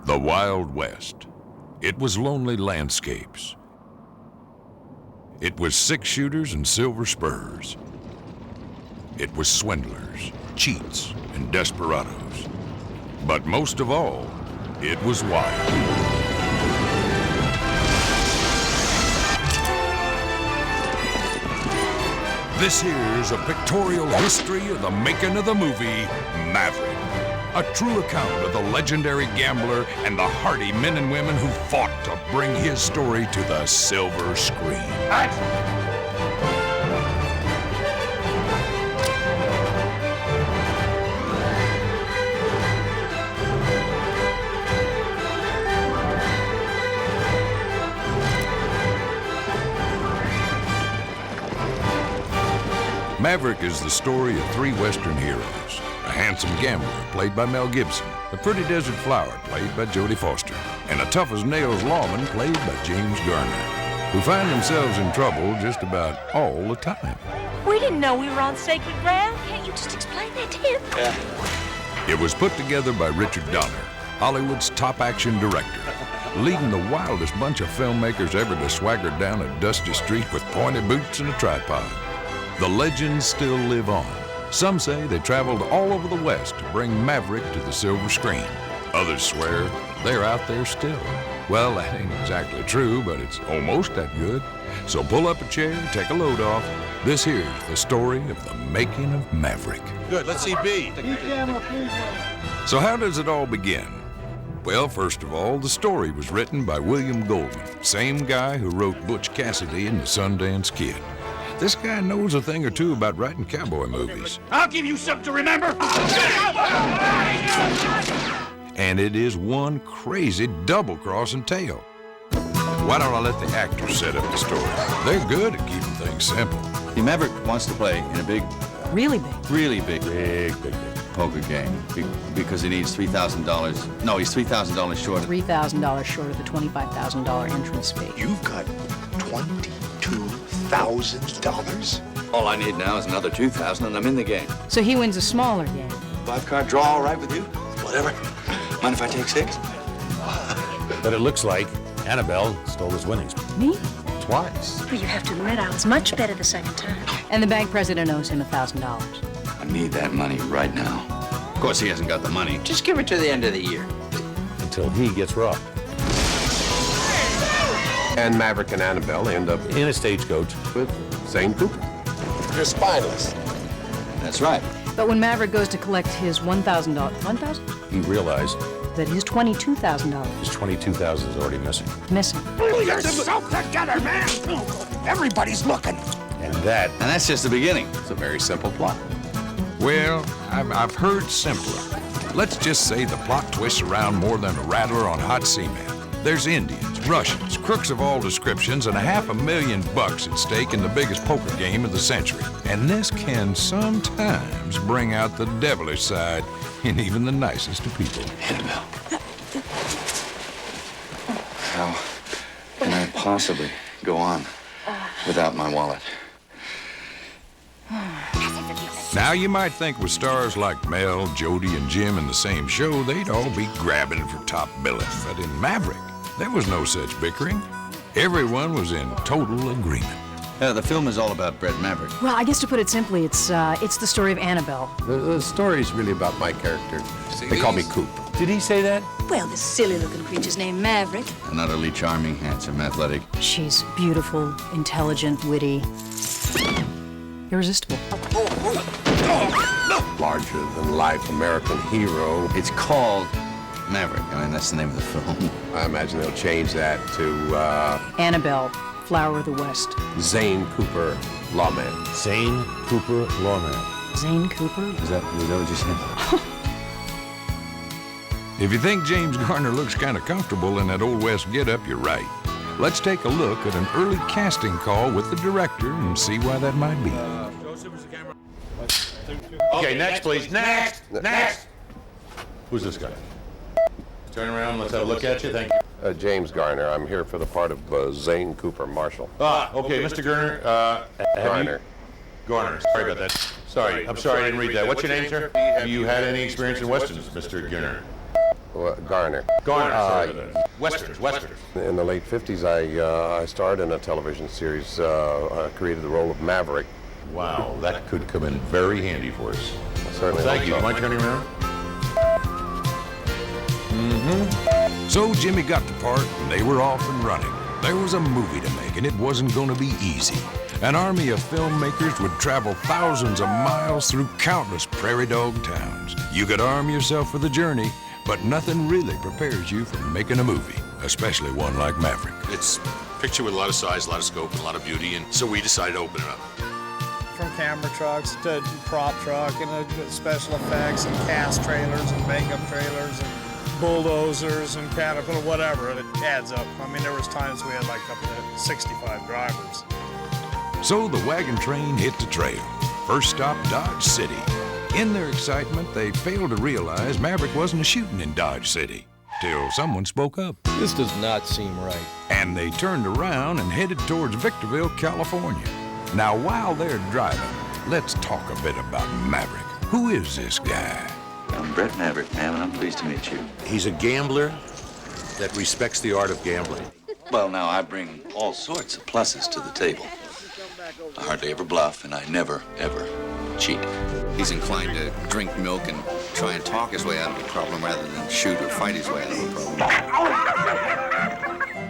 The Wild West. It was lonely landscapes. It was six-shooters and silver spurs. It was swindlers, cheats, and desperados. But most of all, it was wild. This here's a pictorial history of the making of the movie Maverick. A true account of the legendary gambler and the hardy men and women who fought to bring his story to the silver screen. Maverick is the story of three Western heroes. A handsome gambler, played by Mel Gibson. A pretty desert flower, played by Jodie Foster. And a tough-as-nails lawman, played by James Garner, who find themselves in trouble just about all the time. We didn't know we were on sacred ground. Can't you just explain that to him? Yeah. It was put together by Richard Donner, Hollywood's top action director, leading the wildest bunch of filmmakers ever to swagger down a dusty street with pointed boots and a tripod. The legends still live on. Some say they traveled all over the West to bring Maverick to the silver screen. Others swear they're out there still. Well, that ain't exactly true, but it's almost that good. So pull up a chair, take a load off. This here's the story of the making of Maverick. Good, let's see B. So how does it all begin? Well, first of all, the story was written by William Goldman, same guy who wrote Butch Cassidy and the Sundance Kid. This guy knows a thing or two about writing cowboy movies. I'll give you something to remember. And it is one crazy double-crossing tale. Why don't I let the actors set up the story? They're good at keeping things simple. The Maverick wants to play in a big, really big poker game because he needs $3,000. No, he's $3,000 short. $3,000 short of the $25,000 entrance fee. You've got $22,000? All I need now is another $2,000 and I'm in the game. So he wins a smaller game. 5-card draw, all right with you? Whatever. Mind if I take 6? But it looks like Annabelle stole his winnings. Me? Twice. Well, you have to admit I was much better the second time. And the bank president owes him $1,000. I need that money right now. Of course, he hasn't got the money. Just give it to the end of the year. Until he gets robbed. And Maverick and Annabelle end up In a stagecoach. with Zane Cooper. You're spineless. That's right. But when Maverick goes to collect his $1,000, He realized that his $22,000 his $22,000 is already missing. missing. Pull yourself together, man. Everybody's looking. And that's just the beginning. It's a very simple plot. Well, I've heard simpler. Let's just say the plot twists around more than a rattler on hot cement. There's Indians, Russians, crooks of all descriptions, and $500,000 at stake in the biggest poker game of the century. And this can sometimes bring out the devilish side in even the nicest of people. Annabelle. How can I possibly go on without my wallet? Now, you might think with stars like Mel, Jodie, and Jim in the same show, they'd all be grabbing for top billing. But in Maverick, there was no such bickering. Everyone was in total agreement. The film is all about Bret Maverick. Well, I guess to put it simply, it's the story of Annabelle. The story's really about my character. They call me Coop. did he say that? Well, this silly-looking creature's named Maverick. An utterly charming, handsome, athletic. She's beautiful, intelligent, witty, irresistible. Larger-than-life American hero. It's called Maverick. I mean, that's the name of the film. I imagine they'll change that to Annabelle, Flower of the West. Zane Cooper, lawman. Zane Cooper Lawman. Zane Cooper? Is that what you said? If you think James Garner looks kind of comfortable in that Old West getup, you're right. Let's take a look at an early casting call with the director and see why that might be. Okay, next, please. Next! Who's this guy? Turn around, let's have a look at you. Thank you. James Garner. I'm here for the part of Zane Cooper, Marshal. Okay, Mr. Garner. Garner. Garner, sorry about that. Sorry, I'm sorry I didn't read that. What's your name, sir? Have you had any experience in Westerns, Mr. Garner? Garner. Garner. Westerns. In the late 50s, I starred in a television series. I created the role of Maverick. Wow, that could come in very handy for us. Certainly. Thank you. Do you mind turning around? So Jimmy got the part, and they were off and running. There was a movie to make, and it wasn't going to be easy. An army of filmmakers would travel thousands of miles through countless prairie dog towns. You could arm yourself for the journey, but nothing really prepares you for making a movie, especially one like Maverick. It's a picture with a lot of size, a lot of scope, and a lot of beauty, and so we decided to open it up. From camera trucks to prop truck and special effects and cast trailers and makeup trailers and bulldozers and Caterpillar, whatever, it adds up. I mean, there was times we had like up to 65 drivers. So the wagon train hit the trail. First stop, Dodge City. In their excitement, they failed to realize Maverick wasn't shooting in Dodge City, till someone spoke up. This does not seem right. And they turned around and headed towards Victorville, California. Now, while they're driving, let's talk a bit about Maverick. Who is this guy? I'm Bret Maverick, ma'am, and I'm pleased to meet you. He's a gambler that respects the art of gambling. Well, now, I bring all sorts of pluses to the table. I hardly ever bluff, and I never, ever cheat. He's inclined to drink milk and try and talk his way out of a problem rather than shoot or fight his way out of a problem.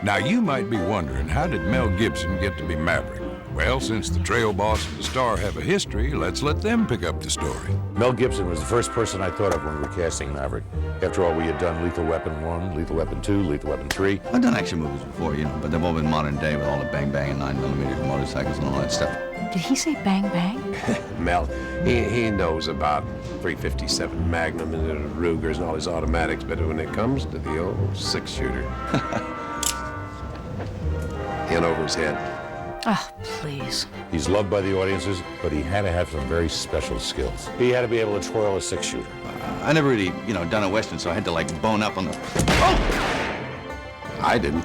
Now, you might be wondering, how did Mel Gibson get to be Maverick? Well, since the trail boss and the star have a history, let's let them pick up the story. Mel Gibson was the first person I thought of when we were casting Maverick. After all, we had done Lethal Weapon 1, Lethal Weapon 2, Lethal Weapon 3. I've done action movies before, but they've all been modern day with all the bang-bang and 9mm motorcycles and all that stuff. Did he say bang bang? Mel, he knows about 357 Magnum and the Rugers and all his automatics, but when it comes to the old six-shooter, in over his head. Oh, please. He's loved by the audiences, but he had to have some very special skills. He had to be able to twirl a six-shooter. I never really, done a Western, so I had to, bone up on the... Oh! I didn't.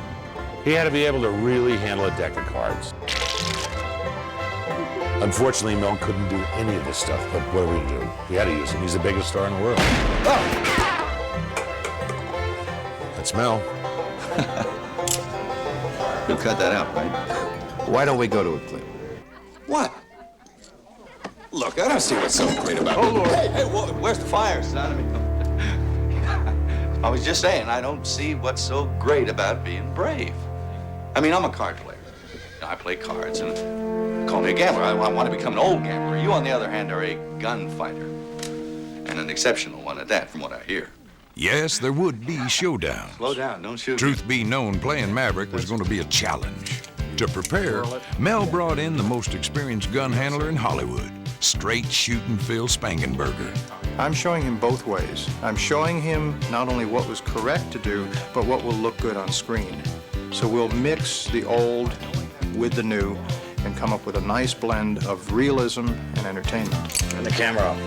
He had to be able to really handle a deck of cards. Unfortunately, Mel couldn't do any of this stuff, but what are we to do? We had to use him. He's the biggest star in the world. Oh! That's Mel. You'll cut that out, right? Why don't we go to a clip? What? Look, I don't see what's so great about it. Oh, Lord. Hey, where's the fire, son? I was just saying, I don't see what's so great about being brave. I'm a card player. I play cards, and call me a gambler. I want to become an old gambler. You, on the other hand, are a gunfighter. And an exceptional one at that, from what I hear. Yes, there would be showdowns. Slow down, don't shoot. Truth be known, playing Maverick was going to be a challenge. To prepare, Mel brought in the most experienced gun handler in Hollywood, straight shooting Phil Spangenberger. I'm showing him both ways. I'm showing him not only what was correct to do, but what will look good on screen. So we'll mix the old with the new and come up with a nice blend of realism and entertainment. And the camera off.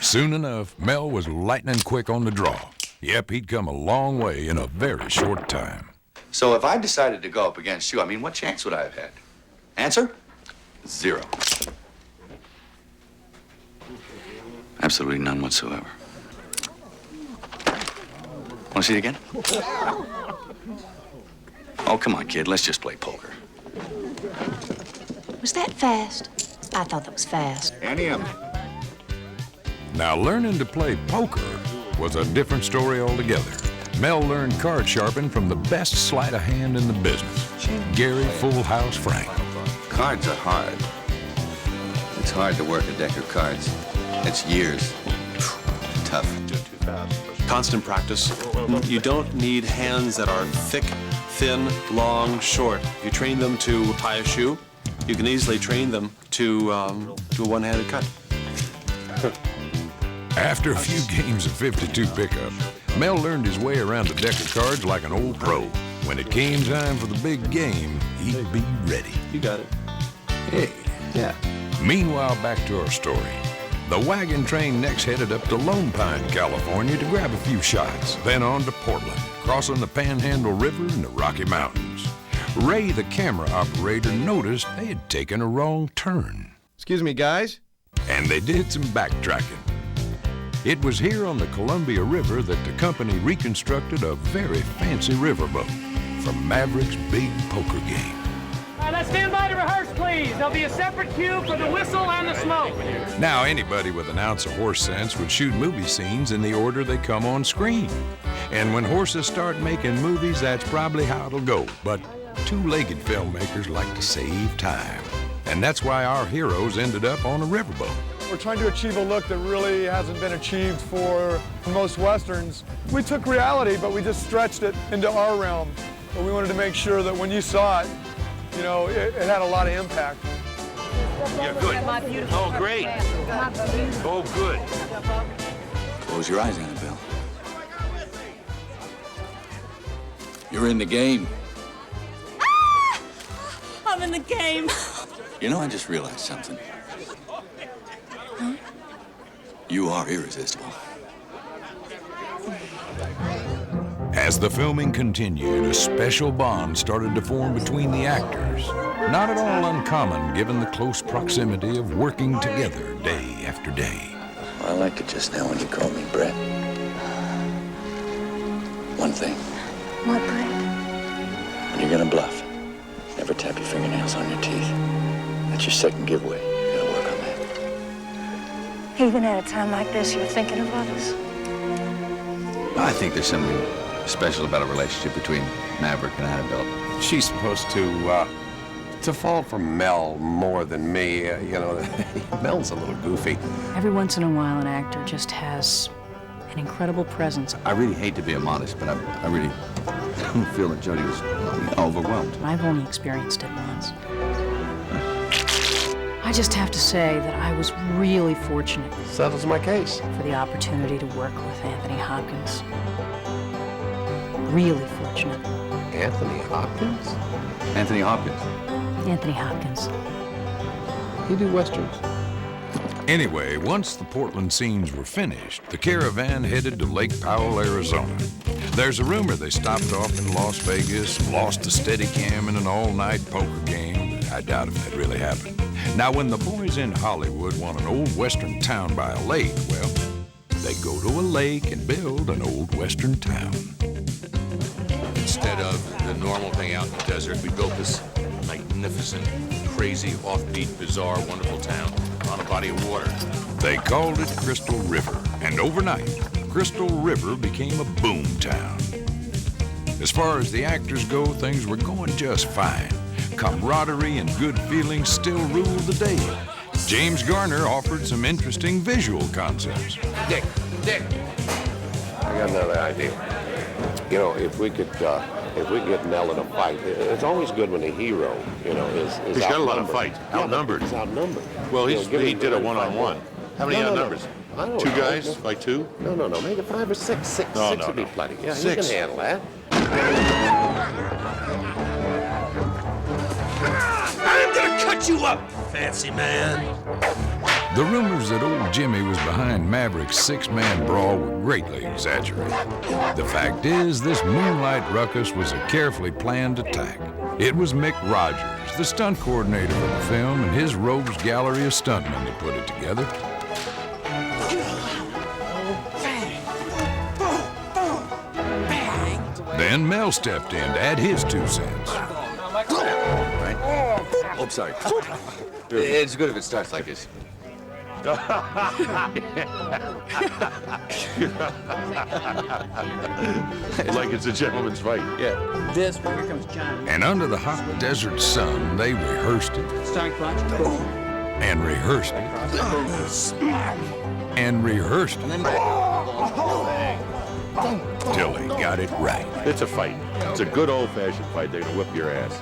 Soon enough, Mel was lightning quick on the draw. Yep, he'd come a long way in a very short time. So if I decided to go up against you, what chance would I have had? Answer? 0. Absolutely none whatsoever. Want to see it again? Oh, come on, kid. Let's just play poker. Was that fast? I thought that was fast. Any of them. Now, learning to play poker was a different story altogether. Mel learned card sharping from the best sleight of hand in the business, Gary Full House Frank. Cards are hard. It's hard to work a deck of cards. It's years. Tough. Constant practice. You don't need hands that are thick, thin, long, short. You train them to tie a shoe. You can easily train them to do a one-handed cut. After a few games of 52 pickup, Mel learned his way around a deck of cards like an old pro. When it came time for the big game, he'd be ready. You got it. Hey. Yeah. Meanwhile, back to our story. The wagon train next headed up to Lone Pine, California to grab a few shots, then on to Portland, crossing the Panhandle River and the Rocky Mountains. Ray, the camera operator, noticed they had taken a wrong turn. Excuse me, guys? And they did some backtracking. It was here on the Columbia River that the company reconstructed a very fancy riverboat for Maverick's big poker game. All right, let's stand by to rehearse, please. There'll be a separate cue for the whistle and the smoke. Now, anybody with an ounce of horse sense would shoot movie scenes in the order they come on screen. And when horses start making movies, that's probably how it'll go. But two-legged filmmakers like to save time. And that's why our heroes ended up on a riverboat. We're trying to achieve a look that really hasn't been achieved for most Westerns. We took reality, but we just stretched it into our realm. But we wanted to make sure that when you saw it, you know, it had a lot of impact. Yeah, good. Oh, great. Oh, good. Close your eyes, Annabelle. You're in the game. Ah! I'm in the game. You know, I just realized something. Huh? You are irresistible. As the filming continued, a special bond started to form between the actors. Not at all uncommon given the close proximity of working together day after day. I liked it just now when you called me Bret. One thing. What, Bret? When you're gonna bluff, never tap your fingernails on your teeth. That's your second giveaway. You gotta work on that. Even at a time like this, you're thinking of others. I think there's something special about a relationship between Maverick and Annabelle. She's supposed to fall for Mel more than me. You know, Mel's a little goofy. Every once in a while, an actor just has an incredible presence. I really hate to be immodest, but I really feel that Jodie was overwhelmed. I've only experienced it once. I just have to say that I was really fortunate. Settles my case. For the opportunity to work with Anthony Hopkins. Really fortunate. Anthony Hopkins? Anthony Hopkins. Anthony Hopkins. You do westerns. Anyway, once the Portland scenes were finished, the caravan headed to Lake Powell, Arizona. There's a rumor they stopped off in Las Vegas, lost a Steadicam in an all-night poker game, but I doubt if that really happened. Now, when the boys in Hollywood want an old western town by a lake, well, they go to a lake and build an old western town. Instead of the normal thing out in the desert, we built this magnificent, crazy, offbeat, bizarre, wonderful town on a body of water. They called it Crystal River, and overnight, Crystal River became a boom town. As far as the actors go, things were going just fine. Camaraderie and good feelings still ruled the day. James Garner offered some interesting visual concepts. Dick, I got another idea. You know, if we could get Mel in a fight, it's always good when a hero, you know, is He's got a lot of fights. Outnumbered. He's outnumbered. Well, he did a one-on-one. How many outnumbers? I don't Two know. guys? Like two? No, maybe 5 or 6. Six would be plenty. Yeah, Six. He can handle that. I'm gonna cut you up, fancy man. The rumors that old Jimmy was behind Maverick's 6-man brawl were greatly exaggerated. The fact is, this moonlight ruckus was a carefully planned attack. It was Mick Rogers, the stunt coordinator of the film, and his rogues gallery of stuntmen that put it together. Then Mel stepped in to add his 2 cents. Right? Oh, sorry. It's good if it starts like this. Like it's a gentleman's fight. Yeah. This, here comes John. And under the hot desert sun, they rehearsed it. Stomach punch. And rehearsed it. And rehearsed it. Till they got it right. It's a fight. It's a good old-fashioned fight. They're gonna whip your ass.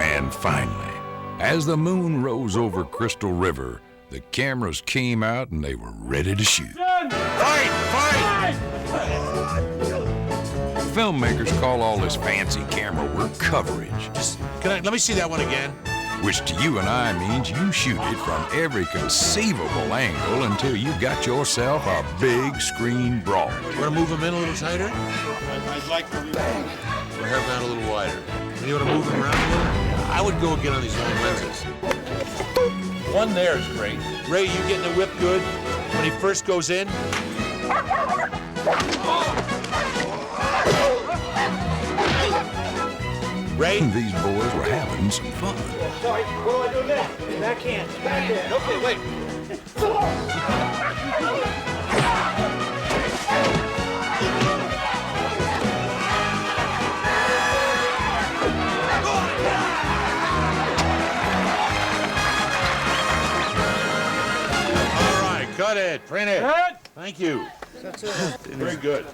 And finally, as the moon rose over Crystal River, the cameras came out and they were ready to shoot. Fight! Filmmakers call all this fancy camera work coverage. Let me see that one again. Which to you and I means you shoot it from every conceivable angle until you got yourself a big screen brawl. You want to move him in a little tighter? I'd like to bang. Or hair down a little wider. And you want to move him around a little? I would go again on these long lenses. one there is great. Ray, you getting the whip good when he first goes in? Ray? These boys were having some fun. Sorry, what do I do next? Backhand. Backhand. Okay, wait. All right, cut it, print it. Thank you. That's it. Very good.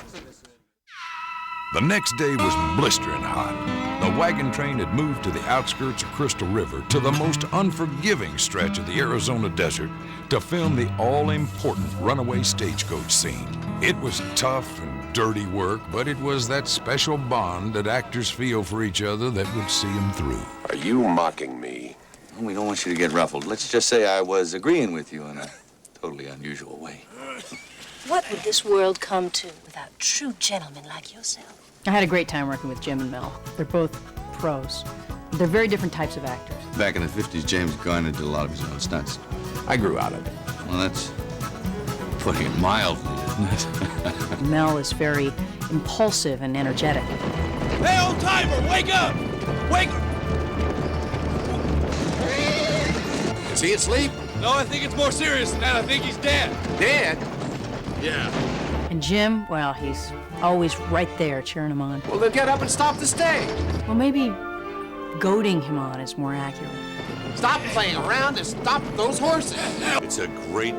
The next day was blistering hot. The wagon train had moved to the outskirts of Crystal River to the most unforgiving stretch of the Arizona desert to film the all-important runaway stagecoach scene. It was tough and dirty work, but it was that special bond that actors feel for each other that would see them through. Are you mocking me? We don't want you to get ruffled. Let's just say I was agreeing with you in a totally unusual way. What would this world come to without true gentlemen like yourself? I had a great time working with Jim and Mel. They're both pros. They're very different types of actors. Back in the 50s, James Garner did a lot of his own stunts. I grew out of it. Well, that's putting it mildly, isn't it? Mel is very impulsive and energetic. Hey, old timer, wake up! Wake up! Is he asleep? No, I think it's more serious than that. I think he's dead. Dead? Yeah. And Jim, well, he's always right there cheering him on. Well, then get up and stop the stage. Well, maybe goading him on is more accurate. Stop playing around and stop those horses. It's a great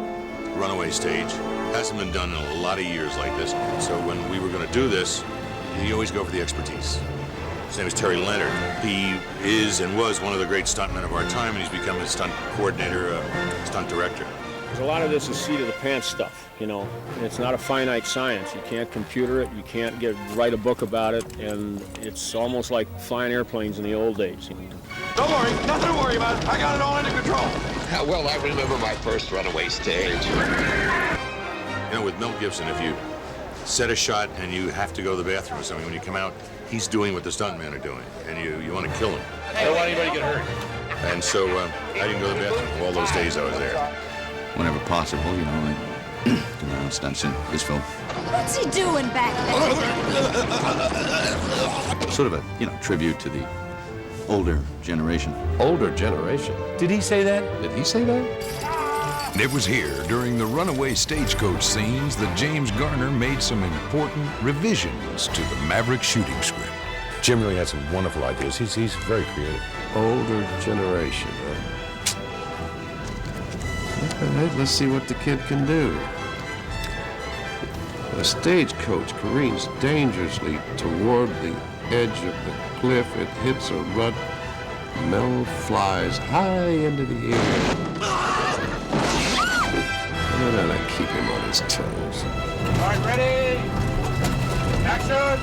runaway stage. Hasn't been done in a lot of years like this. So when we were going to do this, you always go for the expertise. His name is Terry Leonard. He is and was one of the great stuntmen of our time, and he's become a stunt coordinator, stunt director. A lot of this is seat-of-the-pants stuff, you know. It's not a finite science. You can't computer it. You can't write a book about it, and it's almost like flying airplanes in the old days. Don't worry, nothing to worry about. I got it all under control. Well, I remember my first runaway stage. You know, with Mel Gibson, if you set a shot and you have to go to the bathroom or something, when you come out, he's doing what the stuntmen are doing, and you want to kill him. I don't want anybody to get hurt. And so I didn't go to the bathroom all those days I was there. Whenever possible, you know, I do my own stunts in his film. What's he doing back there? Sort of a, tribute to the older generation. Older generation? Did he say that? Did he say that? It was here, during the runaway stagecoach scenes, that James Garner made some important revisions to the Maverick shooting script. Jim really had some wonderful ideas. He's very creative. Older generation, huh? All right, let's see what the kid can do. A stagecoach careens dangerously toward the edge of the cliff. It hits a rut. Mel flies high into the air. And then I keep him on his toes. All right, ready? Action!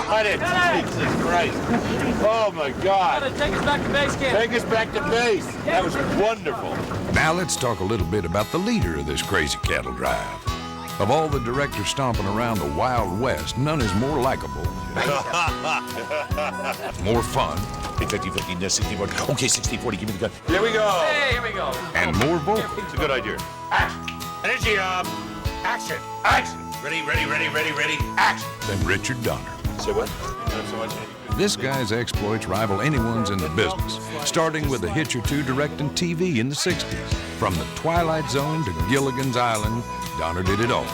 Cut it! Jesus Christ! Oh my God! Take us back to base camp. Take us back to base. That was wonderful. Now let's talk a little bit about the leader of this crazy cattle drive. Of all the directors stomping around the Wild West, none is more likable, more fun, 50-50, 60-40. Okay, 60-40, give me the gun. Here we go. Hey, here we go. and more vocal. It's a good idea. Action. Energy up. Action. Action. Ready, action. than Richard Donner. Say what? Not so much. This guy's exploits rival anyone's in the business, starting with a hitch or two directing TV in the 60s. From The Twilight Zone to Gilligan's Island, Donner did it all.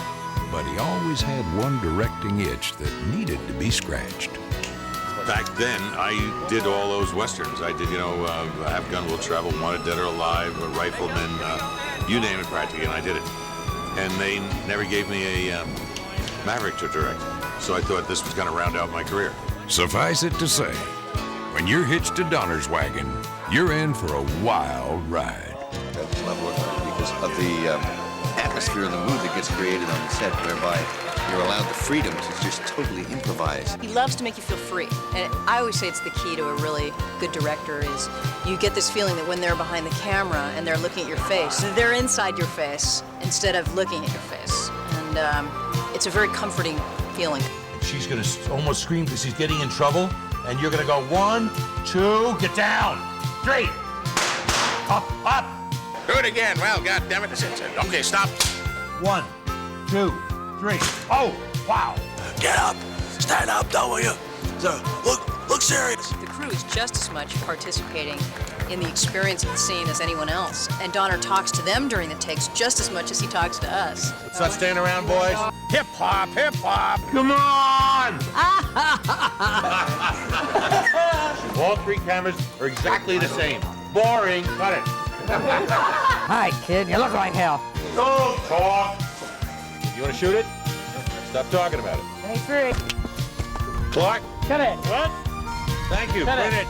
But he always had one directing itch that needed to be scratched. Back then, I did all those westerns. I did, Have Gun Will Travel, Wanted Dead or Alive, Rifleman, you name it practically, and I did it. And they never gave me a Maverick to direct. So I thought this was going to round out my career. Suffice it to say, when you're hitched to Donner's wagon, you're in for a wild ride. I love working with it because of the atmosphere and the mood that gets created on the set, whereby you're allowed the freedom to just totally improvise. He loves to make you feel free. And I always say it's the key to a really good director is you get this feeling that when they're behind the camera and they're looking at your face, they're inside your face instead of looking at your face. And and it's a very comforting feeling. She's gonna almost scream because she's getting in trouble, and you're gonna go 1, 2, get down, straight, up. Do it again. Well, goddammit, this is it. Okay, stop. 1, 2, 3. Oh, wow. Get up. Stand up, W. Look serious. The crew is just as much participating in the experience of the scene as anyone else. And Donner talks to them during the takes just as much as he talks to us. Let's not stand around, boys. Hip hop, hip hop. Come on! All 3 cameras are exactly the same. Boring. Cut it. Hi, kid. You look like hell. Don't talk. You want to shoot it? Stop talking about it. Hey, Rick. Clark? Cut it. What? Thank you. Print it.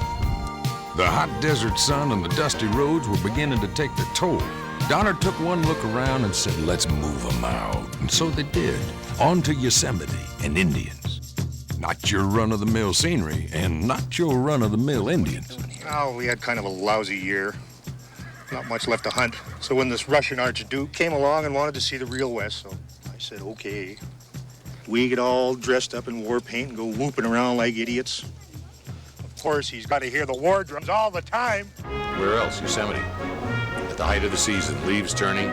The hot desert sun and the dusty roads were beginning to take their toll. Donner took one look around and said, let's move them out. And so they did. On to Yosemite and Indians. Not your run-of-the-mill scenery and not your run-of-the-mill Indians. Oh, we had kind of a lousy year. Not much left to hunt. So when this Russian Archduke came along and wanted to see the real West, so I said, okay. We get all dressed up in war paint and go whooping around like idiots. Of course, he's got to hear the war drums all the time. Where else? Yosemite. At the height of the season, leaves turning,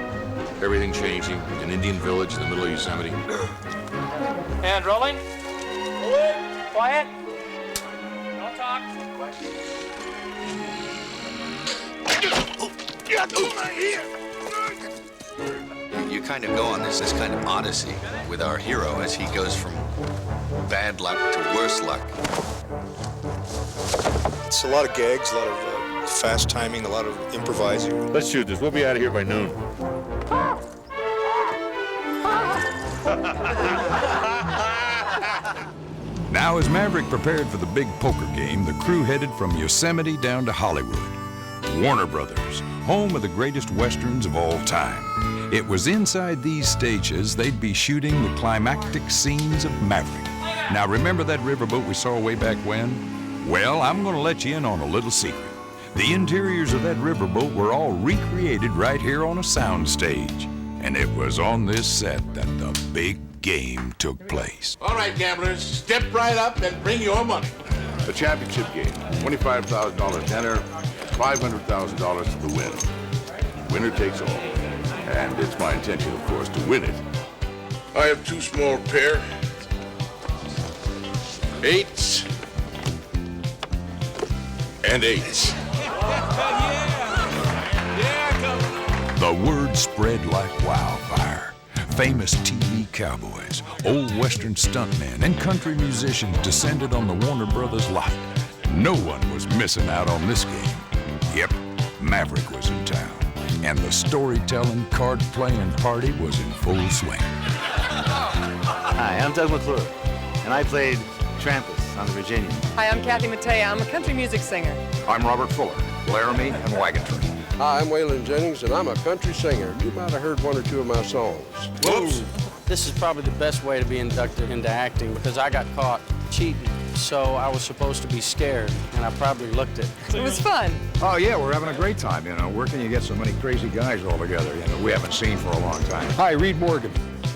everything changing. An Indian village in the middle of Yosemite. And rolling. Quiet. Don't talk. You kind of go on this kind of odyssey with our hero as he goes from bad luck to worse luck. It's a lot of gags, a lot of fast timing, a lot of improvising. Let's shoot this. We'll be out of here by noon. Now, as Maverick prepared for the big poker game, the crew headed from Yosemite down to Hollywood. Warner Brothers, home of the greatest westerns of all time. It was inside these stages they'd be shooting the climactic scenes of Maverick. Now, remember that riverboat we saw way back when? Well, I'm going to let you in on a little secret. The interiors of that riverboat were all recreated right here on a sound stage. And it was on this set that the big game took place. All right, gamblers, step right up and bring your money. A championship game, $25,000 dinner, $500,000 to the win. Winner takes all. And it's my intention, of course, to win it. I have 2 small pair. 8s. And 8s. The word spread like wildfire. Famous TV cowboys, old Western stuntmen, and country musicians descended on the Warner Brothers lot. No one was missing out on this game. Yep, Maverick was in town, and the storytelling, card-playing party was in full swing. Hi, I'm Doug McClure, and I played Trampus on the Virginia. Hi, I'm Kathy Mattea. I'm a country music singer. I'm Robert Fuller, Laramie and Wagon Train. Hi, I'm Waylon Jennings, and I'm a country singer. You might have heard 1 or 2 of my songs. Whoops! This is probably the best way to be inducted into acting because I got caught cheating. So I was supposed to be scared, and I probably looked it. It was fun. Oh, yeah, we're having a great time, you know. Where can you get so many crazy guys all together, you know, we haven't seen for a long time. Hi, Reed Morgan.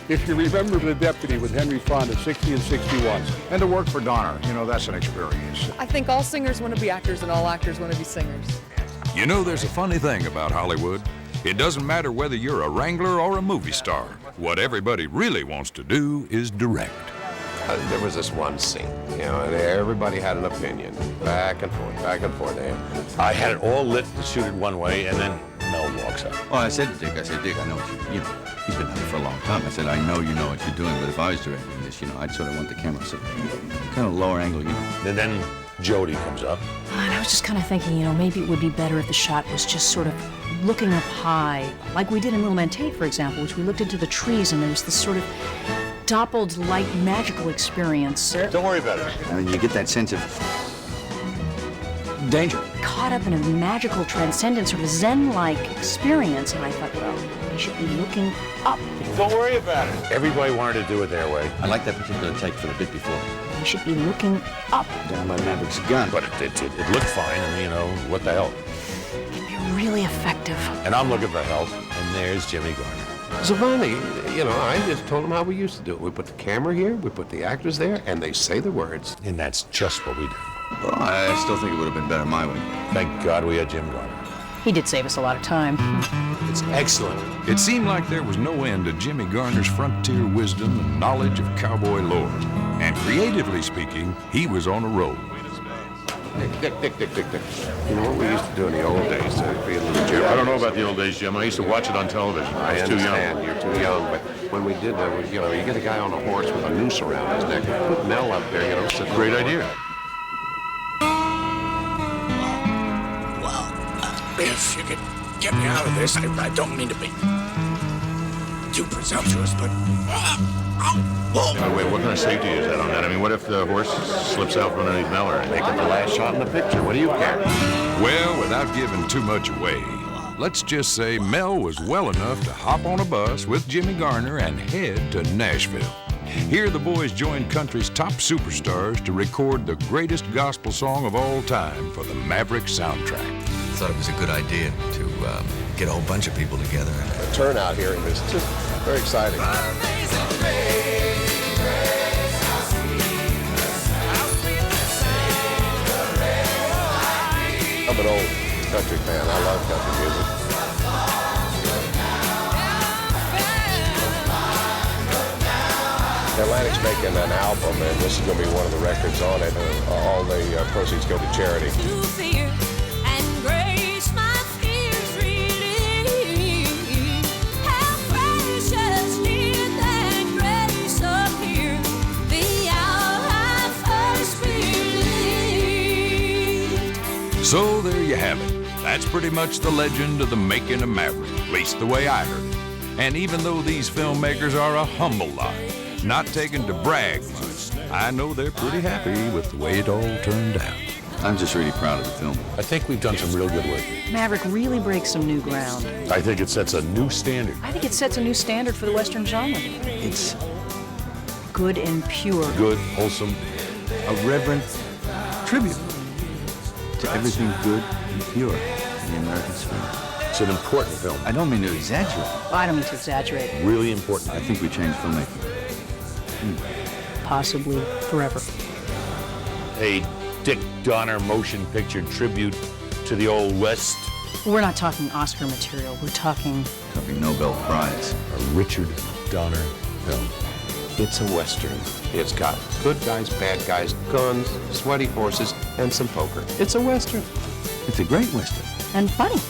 If you remember the deputy with Henry Fonda, 60 and 61. And to work for Donner, you know, that's an experience. I think all singers want to be actors and all actors want to be singers. You know, there's a funny thing about Hollywood. It doesn't matter whether you're a wrangler or a movie star. What everybody really wants to do is direct. There was this one scene, you know, and everybody had an opinion. Back and forth. I had it all lit to shoot it one way, and then Mel walks up. Well, I said to Dick, I know what you know, he's been at it for a long time. I said, I know you know what you're doing, but if I was directing this, you know, I'd sort of want the camera so kind of lower angle, you know. And then Jodie comes up. And I was just kind of thinking, you know, maybe it would be better if the shot was just sort of looking up high, like we did in Little Man Tate, for example, which we looked into the trees, and there was this sort of doppled light magical experience. Don't worry about it. I mean, you get that sense of danger. Caught up in a magical, transcendent, sort of Zen-like experience, and I thought, well, we should be looking up. Don't worry about it. Everybody wanted to do it their way. I like that particular take for the bit before. We should be looking up. Down by Maverick's gun. But it looked fine, and you know, what the hell? It'd be really effective. And I'm looking for help, and there's Jimmy Garner. So finally, you know, I just told them how we used to do it. We put the camera here, we put the actors there, and they say the words. And that's just what we did. Well, I still think it would have been better my way. Thank God we had Jim Garner. He did save us a lot of time. It's excellent. It seemed like there was no end to Jimmy Garner's frontier wisdom and knowledge of cowboy lore. And creatively speaking, he was on a roll. Dick. You know what we used to do in the old days? Be a little Jim. I don't know about the old days, Jim. I used to watch it on television. I was too young. You're too young, but when we did that, you know, you get a guy on a horse with a noose around his neck, and put Mel up there, you know, it's a Great idea. If you could get me out of this, I don't mean to be too presumptuous, but... Wait, what kind of safety is that on that? I mean, what if the horse slips out from underneath Mel or Make it the last shot in the picture. What do you care? Well, without giving too much away, let's just say Mel was well enough to hop on a bus with Jimmy Garner and head to Nashville. Here the boys joined country's top superstars to record the greatest gospel song of all time for the Maverick soundtrack. I thought it was a good idea to get a whole bunch of people together. The turnout here is just very exciting. I'm an old country fan. I love country music. Atlantic's making an album, and this is going to be one of the records on it. All the proceeds go to charity. So there you have it. That's pretty much the legend of the making of Maverick, at least the way I heard it. And even though these filmmakers are a humble lot, not taken to brag much, I know they're pretty happy with the way it all turned out. I'm just really proud of the film. I think we've done some real good work. Maverick really breaks some new ground. I think it sets a new standard. I think it sets a new standard for the Western genre. It's good and pure. Good, wholesome. A reverent tribute to everything good and pure in the American spirit. It's an important film. I don't mean to exaggerate. I don't mean to exaggerate. Really important. I think we changed filmmaking. Possibly forever. A Dick Donner motion picture tribute to the Old West. We're not talking Oscar material. We're talking Nobel Prize. A Richard Donner film. It's a Western. It's got good guys, bad guys, guns, sweaty horses, and some poker. It's a Western. It's a great Western. And funny.